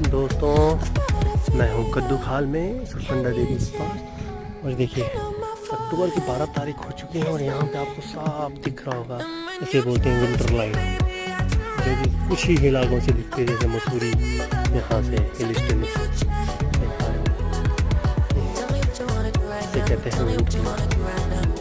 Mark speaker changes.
Speaker 1: दोस्तों, मैं हूँ कद्दू खाल में सुरकंडा देवी के पास। और देखिए अक्टूबर की 12 तारीख हो चुकी है और यहाँ पे आपको साफ दिख रहा होगा, इसे बोलते हैं विंटर लाइट, जो कि कुछ ही इलाकों से दिखती है, जैसे मसूरी, यहाँ से हिल स्टेशन से कहते हैं विंटर लाइट।